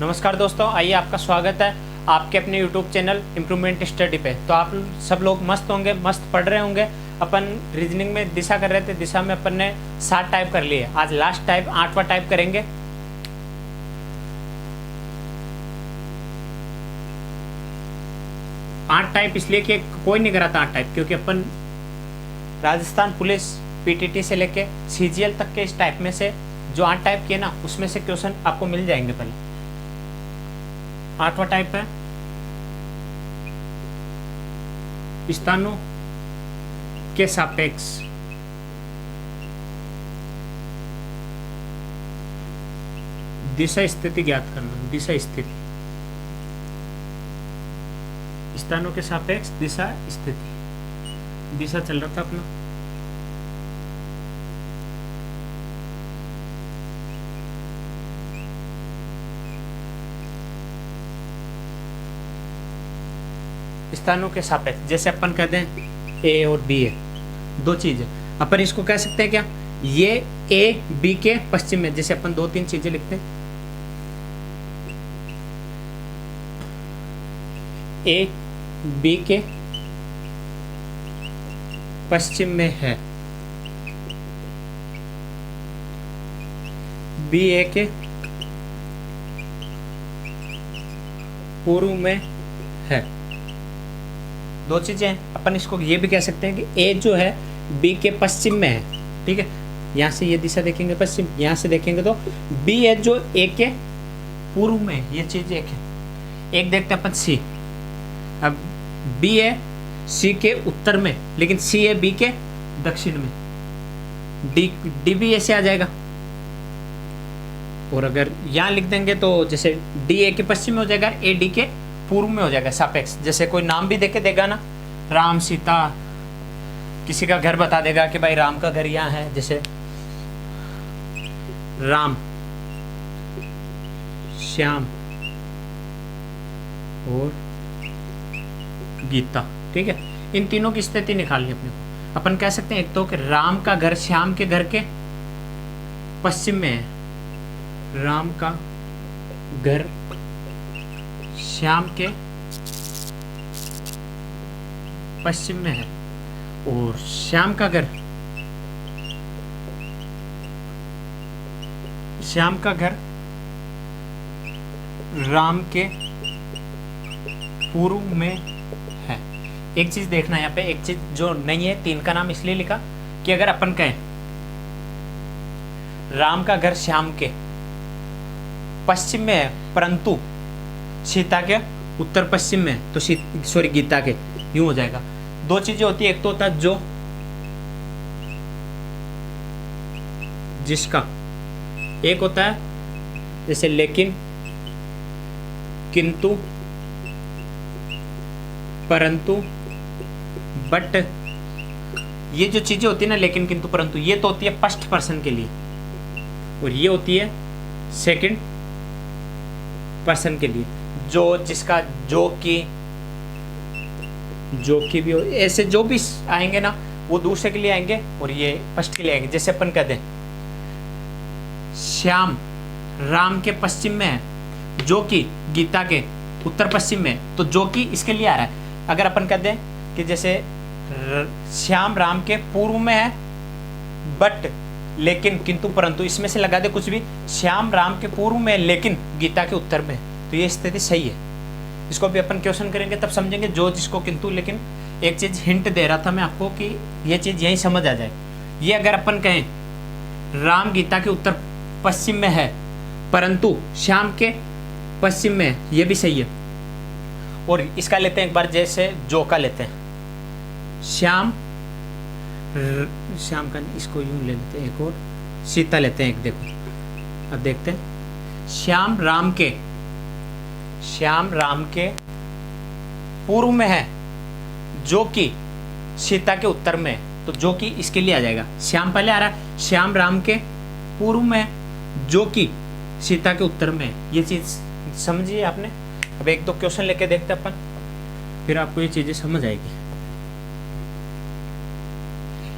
नमस्कार दोस्तों, आइए आपका स्वागत है आपके अपने यूट्यूब चैनल इम्प्रूवमेंट स्टडी पे। तो आप सब लोग मस्त होंगे, मस्त पढ़ रहे होंगे। अपन रीजनिंग में दिशा कर रहे थे, दिशा में अपन ने 7 टाइप कर लिए। आज लास्ट टाइप 8वां टाइप करेंगे। आठ टाइप इसलिए कि कोई नहीं करा था 8 टाइप, क्योंकि अपन राजस्थान पुलिस पीटीटी से लेके सीजीएल तक के इस टाइप में से जो 8 टाइप किए ना, उसमें से क्वेश्चन आपको मिल जाएंगे। पहले 8वां टाइप है स्थानों के सापेक्ष दिशा स्थिति ज्ञात करना। दिशा स्थिति, स्थानों के सापेक्ष दिशा स्थिति। दिशा चल रहा था अपना। स्थानों के सापेक्ष, जैसे अपन कहते हैं ए और बी है, दो चीजें। अपन इसको कह सकते हैं क्या, ये ए बी के पश्चिम में। जैसे अपन 2-3 चीजें लिखते हैं, ए बी के पश्चिम में है, बी ए के पूर्व में है। दो चीजें हैं। अपन इसको ये भी कह सकते हैं कि ए जो है बी के पश्चिम में है। ठीक है, यहां से ये दिशा देखेंगे पश्चिम, यहां से देखेंगे तो बी है जो ए के पूर्व में है। ये चीज एक है। एक देखते हैं अपन सी। अब बी है सी के उत्तर में, लेकिन सी है बी के दक्षिण में। डी भी ऐसे आ जाएगा। और अगर यहां लिख देंगे तो जैसे डी ए के पश्चिम में हो जाएगा, ए डी के पूर्व में हो जाएगा, सापेक्ष। जैसे कोई नाम भी देके देगा ना, राम, सीता, किसी का घर बता देगा कि भाई राम का घर यहाँ है। जैसे राम, श्याम और गीता। ठीक है, इन तीनों की स्थिति निकालनी अपने को। अपन कह सकते हैं एक तो कि राम का घर श्याम के घर के पश्चिम में है। राम का घर श्याम के पश्चिम में है, और श्याम का घर राम के पूर्व में है। एक चीज देखना यहाँ पे, एक चीज जो नहीं है, 3 का नाम इसलिए लिखा कि अगर अपन कहें राम का घर श्याम के पश्चिम में है, परंतु सीता के उत्तर पश्चिम में, तो सॉरी गीता के, यूं हो जाएगा। 2 चीजें होती है। एक तो होता है जो, जिसका। एक होता है जैसे लेकिन, किंतु, परंतु, बट। ये जो चीजें होती है ना, लेकिन, किंतु, परंतु, ये तो होती है फर्स्ट पर्सन के लिए, और ये होती है सेकंड पर्सन के लिए। जो, जिसका, जो कि भी हो, ऐसे जो भी आएंगे ना, वो दूसरे के लिए आएंगे और ये फर्स्ट के लिए आएंगे। जैसे अपन कहते हैं श्याम राम के पश्चिम में है, जो कि गीता के उत्तर पश्चिम में, तो जो कि इसके लिए आ रहा है। अगर अपन कहते हैं कि जैसे श्याम राम के पूर्व में है, बट, लेकिन, किंतु, परंतु, इसमें से लगा दे कुछ भी। श्याम राम के पूर्व में, लेकिन गीता के उत्तर में, तो ये स्थिति सही है। इसको भी अपन क्वेश्चन करेंगे तब समझेंगे, जो, जिसको, किंतु, लेकिन। एक चीज हिंट दे रहा था मैं आपको कि ये चीज यही समझ आ जाए। ये अगर अपन कहें राम गीता के उत्तर पश्चिम में है, परंतु श्याम के पश्चिम में है, ये भी सही है। और इसका लेते हैं एक बार, जैसे जो का लेते हैं, श्याम का, इसको यूं ले लेते हैं। एक और सीता लेते हैं एक, देखो अब देखते हैं। श्याम राम के पूर्व में है, जो कि सीता के उत्तर में है, तो जो कि इसके लिए आ जाएगा। श्याम पहले आ रहा है, श्याम राम के पूर्व में है, जो कि सीता के उत्तर में है। ये चीज समझिए आपने। अब 1-2 क्वेश्चन लेके देखते अपन, फिर आपको ये चीजें समझ आएगी।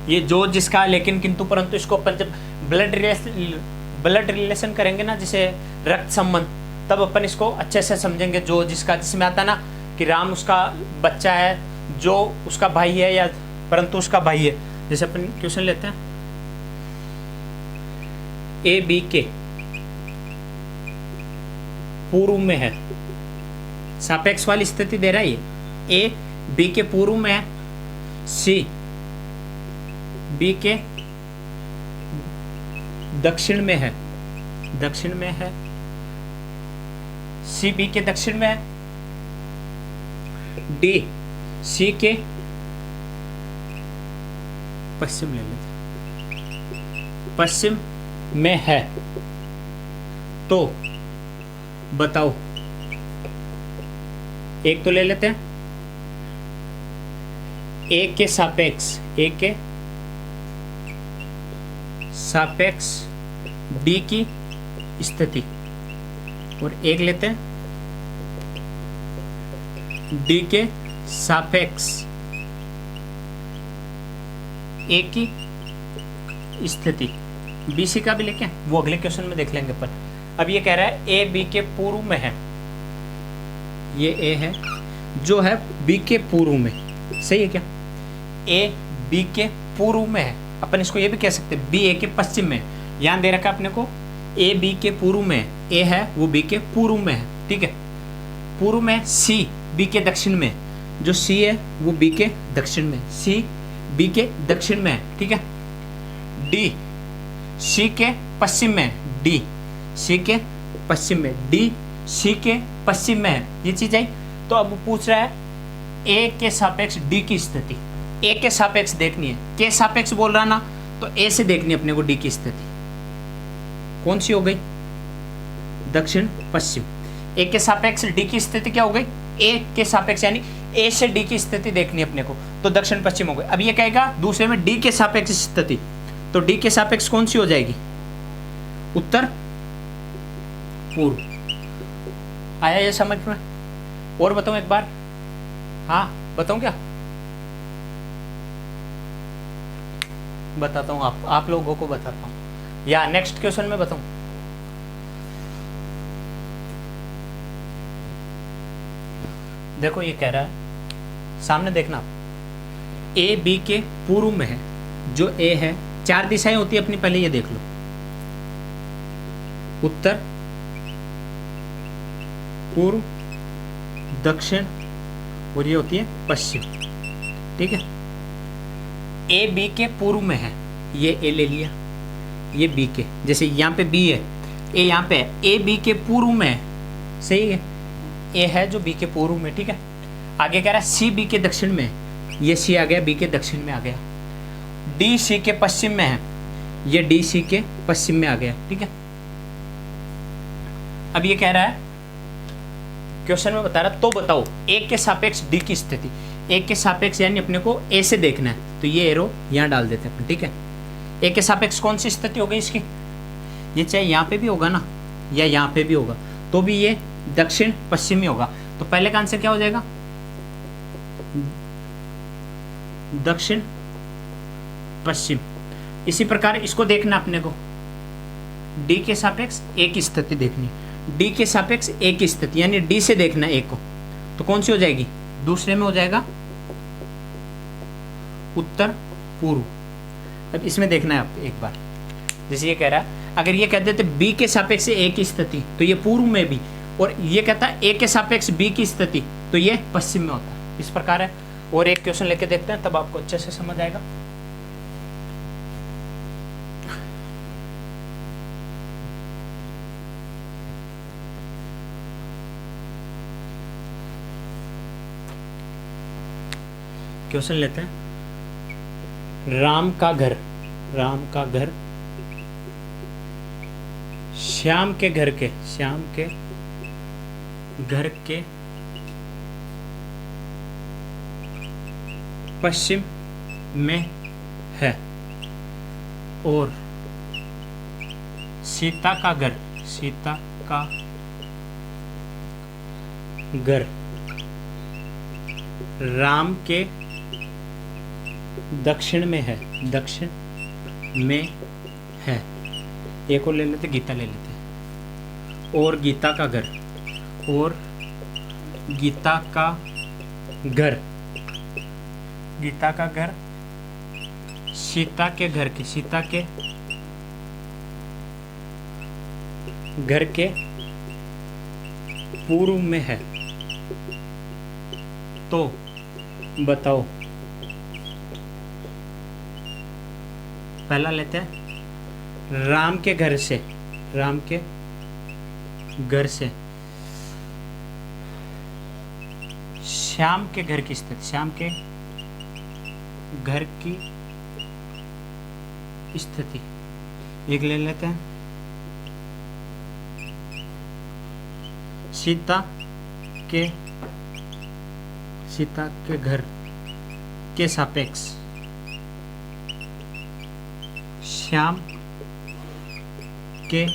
ये जो, जिसका, लेकिन, किंतु, परंतु, इसको अपन जब ब्लड रिलेशन करेंगे ना, जैसे रक्त संबंध, तब अपन इसको अच्छे से समझेंगे। जो जिसमें आता ना कि राम उसका बच्चा है, जो उसका भाई है या परंतु उसका भाई है। जैसे अपन क्वेश्चन लेते हैं, ए बी के पूर्व में है, सापेक्ष वाली स्थिति दे रहा है। ए बी के पूर्व में है, सी बी के दक्षिण में है, दक्षिण में है, सी बी के दक्षिण में है, डी सी के पश्चिम ले लेते, पश्चिम में है। तो बताओ, एक तो ले लेते हैं ए के सापेक्ष, ए के सापेक्ष डी की स्थिति, और एक लेते हैं डी के सापेक्ष ए की स्थिति। बी सी का भी लेके वो अगले क्वेश्चन में देख लेंगे अपन। अब ये कह रहा है ए बी के पूर्व में है, ये ए है जो है बी के पूर्व में, सही है क्या? ए बी के पूर्व में है, अपन इसको ये भी कह सकते हैं बी ए के पश्चिम में। यहाँ दे रखा अपने को ए बी के पूर्व में, ए है वो बी के पूर्व में है, ठीक है। पूर्व में सी बी के दक्षिण में, जो सी है वो बी के दक्षिण में, सी बी के दक्षिण में है, ठीक है। डी सी के पश्चिम में, डी सी के पश्चिम में, डी सी के पश्चिम में है, ये चीज आई। तो अब पूछ रहा है ए के सापेक्ष डी की स्थिति, ए के सापेक्ष देखनी है, के सापेक्ष बोल रहा ना, तो ए से देखनी है अपने को डी की स्थिति। कौन सी हो गई? दक्षिण पश्चिम। ए के सापेक्ष डी की स्थिति क्या हो गई? ए के सापेक्ष, यानी ए से डी की स्थिति देखनी है अपने को, तो दक्षिण पश्चिम हो गई। अब ये कहेगा दूसरे में डी के सापेक्ष स्थिति, तो डी के सापेक्ष कौन सी हो जाएगी? उत्तर पूर्व। आया ये समझ में? और बताऊं एक बार? हाँ बताऊं क्या? बताता हूं, आप लोगों को बताता हूं, या नेक्स्ट क्वेश्चन में बताऊं? देखो ये कह रहा है, सामने देखना, ए बी के पूर्व में है, जो ए है, चार दिशाएं होती है अपनी, पहले ये देख लो, उत्तर, पूर्व, दक्षिण, और ये होती है पश्चिम, ठीक है। ए बी के पूर्व में है, ये ए ले लिया, ये बी के, जैसे यहाँ पे बी है, ए यहाँ पे है, ए बी के पूर्व में है, सही है, ए है जो बी के पूर्व में, ठीक है। आगे कह रहा है सी बी के दक्षिण में, ये सी आ गया, बी के दक्षिण में आ गया। डी सी के पश्चिम में है, ये डी सी के पश्चिम में आ गया, ठीक है। अब ये कह रहा है, क्वेश्चन में बता रहा, तो बताओ ए के सापेक्ष डी की स्थिति। ए के सापेक्ष यानी अपने को ए से देखना है, तो ये एरो यहाँ डाल देते हैं, ठीक है। ए के सापेक्ष कौन सी स्थिति हो गई इसकी? ये चाहे यहाँ पे भी होगा ना, या यहाँ पे भी होगा, तो भी ये दक्षिण पश्चिम में होगा। तो पहले का आंसर क्या हो जाएगा? दक्षिण पश्चिम। इसी प्रकार इसको देखना अपने को, डी के सापेक्ष ए की स्थिति देखनी, डी के सापेक्ष ए की स्थिति, यानी डी से देखना ए को, तो कौन सी हो जाएगी? दूसरे में हो जाएगा उत्तर पूर्व। अब इसमें देखना है आप एक बार, जैसे ये कह रहा है, अगर ये कह देते बी के सापेक्ष ए की स्थिति, तो ये पूर्व में भी, और ये कहता है ए के सापेक्ष बी की स्थिति, तो ये पश्चिम में होता है। इस प्रकार है। और एक क्वेश्चन लेके देखते हैं, तब आपको अच्छे से समझ आएगा। क्वेश्चन लेते हैं, राम का घर, राम का घर श्याम के घर के, श्याम के घर के पश्चिम में है, और सीता का घर, सीता का घर राम के दक्षिण में है, दक्षिण में है। एक और ले लेते, गीता ले लेते हैं। और गीता का घर, और गीता का घर, गीता का घर सीता के घर के, सीता के घर के पूर्व में है, तो बताओ। पहला लेते हैं राम के घर से, राम के घर से श्याम के घर की स्थिति, श्याम के घर की स्थिति। एक ले लेते हैं सीता के घर के सापेक्ष श्याम के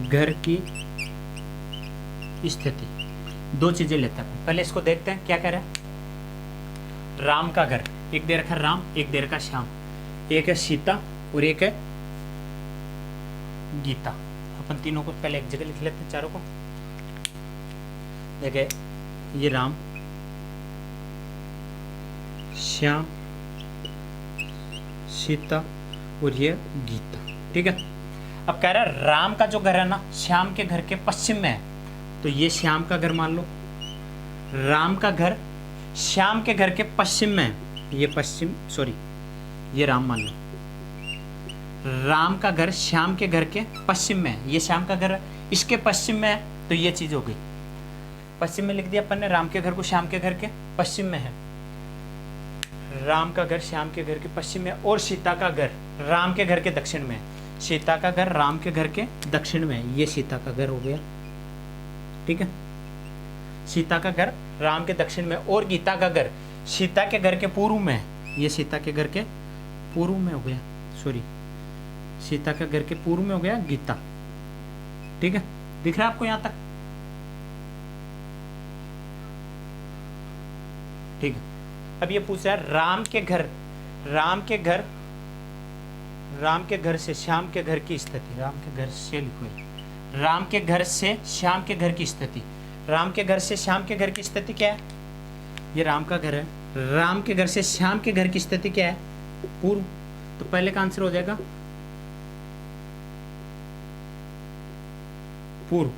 घर की स्थिति। दो चीजें लेते हैं, पहले इसको देखते हैं क्या कह रहा है। राम का घर, एक दे रखा राम, एक दे रखा श्याम, एक है सीता और एक है गीता। अपन तीनों को पहले एक जगह लिख लेते हैं, चारों को। देखिए ये राम, श्याम, सीता और ये गीता, ठीक है। अब कह रहा है राम का जो घर है ना श्याम के घर के पश्चिम में है, तो ये श्याम का घर मान लो। राम का घर श्याम के घर के पश्चिम में है, ये पश्चिम, सॉरी ये राम मान लो। राम का घर श्याम के घर के पश्चिम में है, ये श्याम का घर है, इसके पश्चिम में है, तो ये चीज हो गई। पश्चिम में लिख दिया अपन ने, राम के घर को श्याम के घर के पश्चिम में है। राम का घर श्याम के घर के पश्चिम में, और सीता का घर राम के घर के दक्षिण में है। सीता का घर राम के घर के दक्षिण में है, ये सीता का घर हो गया, ठीक है। सीता का घर राम के दक्षिण में, और गीता का घर सीता के घर के पूर्व में है, ये सीता के घर के पूर्व में हो गया, सॉरी सीता का घर के पूर्व में हो गया गीता, ठीक है। दिख रहा है आपको यहां तक, ठीक है। अब ये पूछ रहा है राम के घर, राम के घर से श्याम के घर की स्थिति। राम के घर से लिखो, राम के घर से श्याम के घर की स्थिति। राम के घर से श्याम के घर की स्थिति क्या है? ये राम का घर है, राम के घर से श्याम के घर की स्थिति क्या है? पूर्व। तो पहले का आंसर हो जाएगा पूर्व।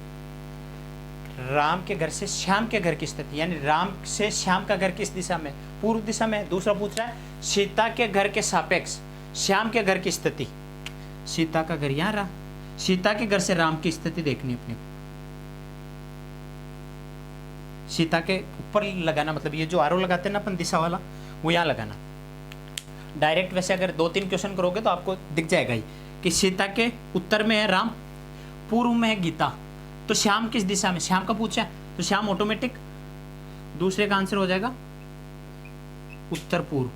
राम के घर से श्याम के घर की स्थिति, यानी राम से श्याम का घर किस दिशा में? पूर्व दिशा में। दूसरा पूछ रहा है सीता के घर के सापेक्ष श्याम के घर की स्थिति। सीता का घर यहां रहा, सीता के घर से राम की स्थिति देखनी अपने को। सीता के ऊपर लगाना, मतलब ये जो आरो लगाते हैं ना अपन दिशा वाला, वो यहां लगाना डायरेक्ट। वैसे अगर 2-3 क्वेश्चन करोगे तो आपको दिख जाएगा ही कि सीता के उत्तर में है राम, पूर्व में है गीता, तो श्याम किस दिशा में? श्याम का पूछा है तो श्याम ऑटोमेटिक दूसरे का आंसर हो जाएगा उत्तर पूर्व।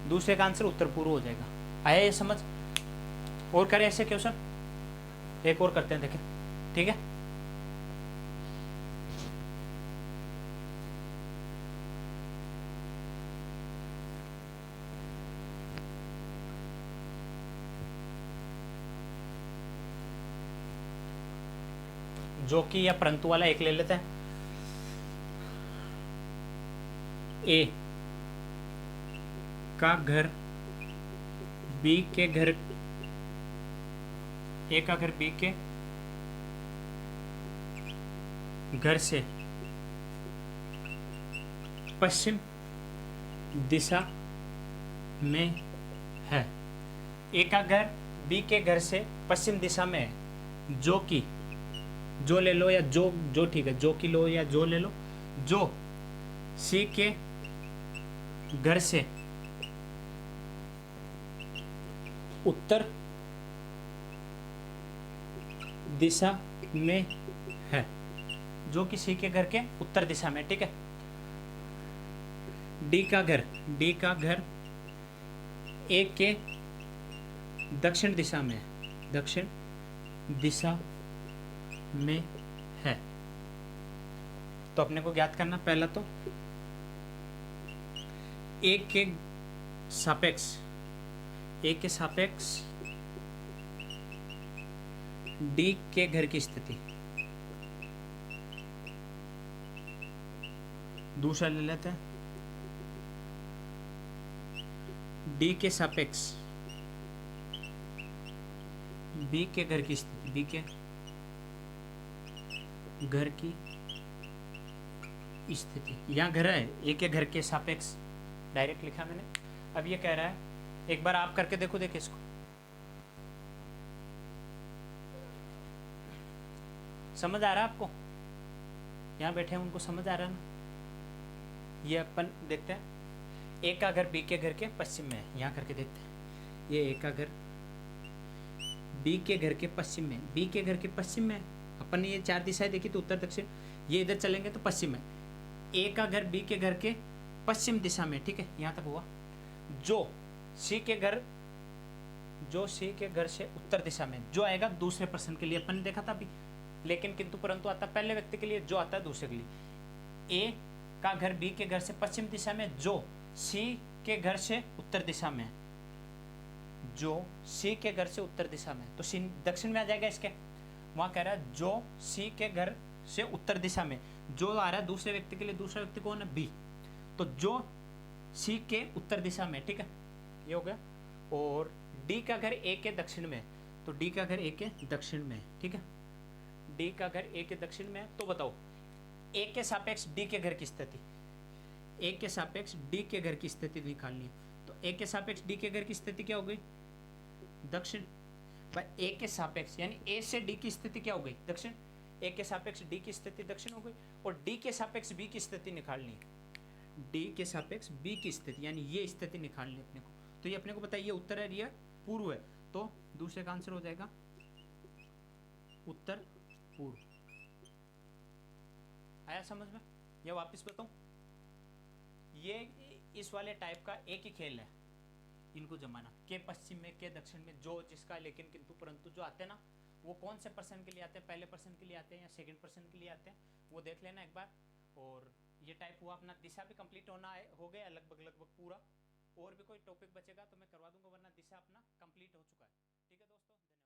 दूसरे का आंसर उत्तर पूर्व हो जाएगा। आया ये समझ? और करें ऐसे क्वेश्चन, एक और करते हैं, देखें, ठीक है। जो कि या परंतु वाला एक ले लेते हैं। ए का घर बी के घर, ए का घर बी के घर से पश्चिम दिशा में है। ए का घर बी के घर से पश्चिम दिशा में है, जो कि, जो ले लो या जो ठीक है, जो की लो या जो ले लो, जो सी के घर से उत्तर दिशा में है, जो कि सी के घर के उत्तर दिशा में, ठीक है। डी का घर ए के दक्षिण दिशा में है, दक्षिण दिशा में है। तो अपने को ज्ञात करना, पहला तो ए के सापेक्ष डी के घर की स्थिति, दूसरा ले लेते हैं डी के सापेक्ष बी के घर की स्थिति, बी के घर की स्थिति, यहाँ घर है, ए के घर के सापेक्ष डायरेक्ट लिखा मैंने। अब ये कह रहा है, एक बार आप करके देखो, देखिए इसको समझ आ रहा है आपको, यहाँ बैठे हैं उनको समझ आ रहा है ना। ये अपन देखते हैं, ए का घर बी के घर के पश्चिम में है, यहाँ करके देखते हैं। ये ए का घर बी के घर के पश्चिम में, बी के घर के पश्चिम में अपन ने ये चार दिशाएं देखी तो उत्तर दक्षिण, ये इधर चलेंगे तो पश्चिम में। ए का घर बी के घर के पश्चिम दिशा में, ठीक है, यहाँ तक हुआ। जो सी के घर से उत्तर दिशा में, जो आएगा दूसरे पर्सन के लिए, अपन ने देखा था अभी, लेकिन किंतु परंतु आता पहले व्यक्ति के लिए, जो आता है दूसरे के लिए। ए का घर बी के घर से पश्चिम दिशा में, जो सी के घर से उत्तर दिशा में, जो सी के घर से उत्तर दिशा में, तो सी दक्षिण में आ जाएगा इसके। वहां कह रहा है जो सी के घर से उत्तर दिशा में, जो आ रहा है दूसरे व्यक्ति के लिए, दूसरा व्यक्ति कौन है, बी, तो जो सी के उत्तर दिशा में, ठीक है, ये हो गया। और डी का घर ए के दक्षिण में, तो डी का घर ए के दक्षिण में, ठीक है, डी का घर ए के दक्षिण में। तो बताओ ए के सापेक्ष डी के घर की स्थिति, ए के सापेक्ष डी के घर की स्थिति निकालनी है। तो ए के सापेक्ष डी के घर की स्थिति क्या हो गई, दक्षिण। ए के सापेक्ष यानी ए से डी की स्थिति क्या हो गई, दक्षिण। ए के सापेक्ष डी की स्थिति दक्षिण हो गई। और डी के सापेक्ष बी की स्थिति निकालनी है, डी के सापेक्ष बी की स्थिति यानी ये स्थिति निकालनी है अपने को। तो ये अपने को पता है, ये उत्तर है, ये पूर्व है, तो दूसरे का आंसर हो जाएगा उत्तर पूर्व। आया समझ में? या वापस बताऊं, ये इस वाले टाइप का एक ही खेल है, इनको जमाना के पश्चिम में, के दक्षिण में, जो जिसका, लेकिन किंतु परंतु जो आते हैं ना, वो कौन से पर्सन के लिए आते हैं, पहले पर्सन के लिए आते हैं या सेकंड पर्सन के लिए आते हैं, वो देख लेना एक बार। और ये टाइप हुआ अपना, दिशा भी कंप्लीट होना है, हो गया लगभग पूरा। और भी कोई टॉपिक बचेगा तो मैं करवा दूंगा, वरना दिशा अपना कंप्लीट हो चुका है। ठीक है दोस्तों, धन्यवाद।